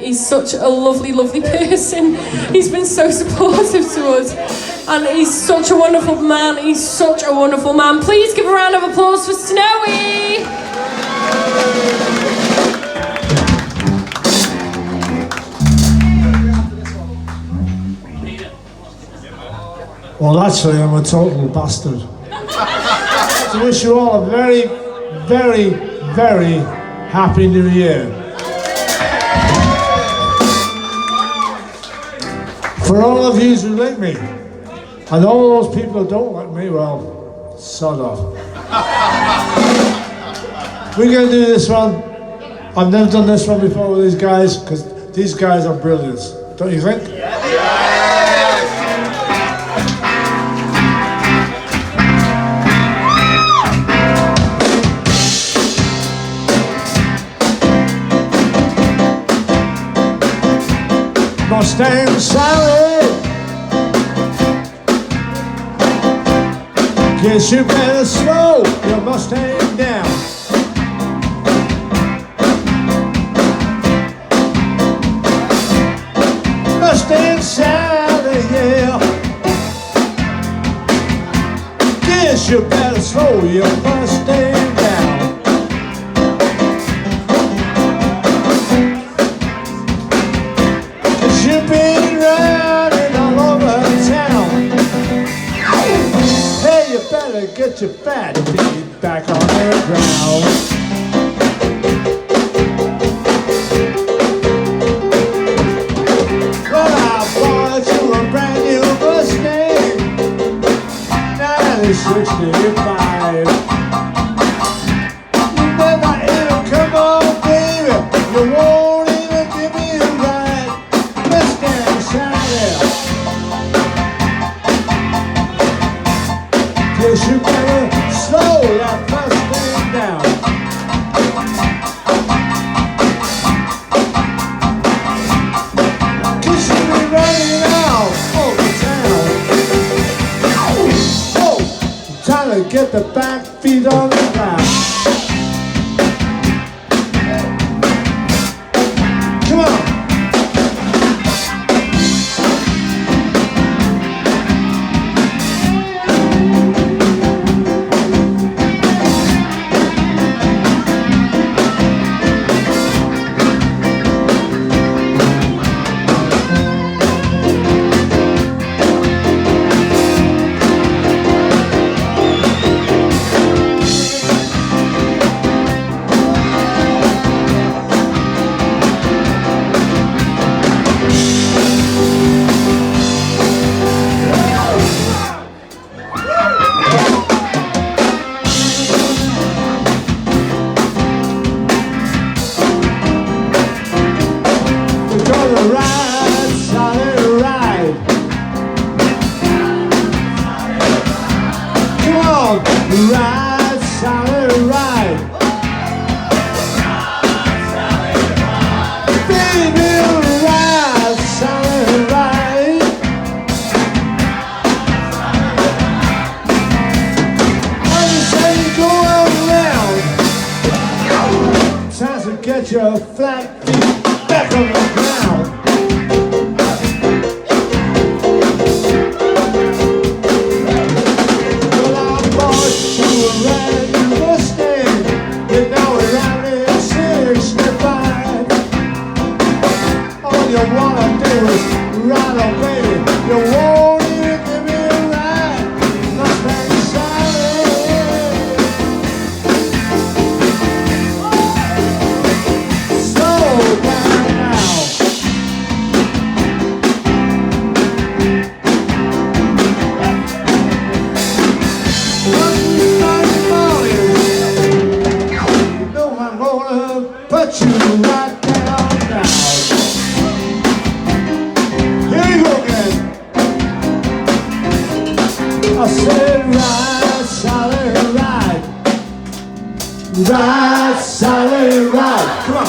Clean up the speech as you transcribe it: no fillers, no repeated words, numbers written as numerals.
He's such a lovely, lovely person. He's been so supportive to us. And he's such a wonderful man. He's such a wonderful man. Please give a round of applause for Snowy. Well, actually, I'm a total bastard. To wish you all a very, very, very happy New Year. For all of you who like me, and all those people who don't like me, well, sod off. We're going to do this one. I've never done this one before with these guys, because these guys are brilliant. Don't you think? Mustang Sally, guess you better slow your Mustang down. Mustang Sally, yeah, guess you better slow your Mustang down. You've been running all over town. Hey, you better get your fat feet back on the ground. Well, I bought you a brand new Mustang, 1965. You never even come on, baby. You won't even give me a ride. Mustang Sally, guess you better slow that Mustang down. Cause you be running out over town. Oh, time to get the back feet on the ground. Come on. Ride, solid ride. Come on, ride, solid ride. Baby, ride, solid ride. I just say you go around. Time to get your flat feet back on the ground. Well, I bought you a brand new Mustang, you know it's out in 65. All you wanna do is ride away, you won't even give me a ride. Mustang Sally, slow down now. Put you right down now. Here you go again. I said ride, solid ride. Ride, solid ride. Come on.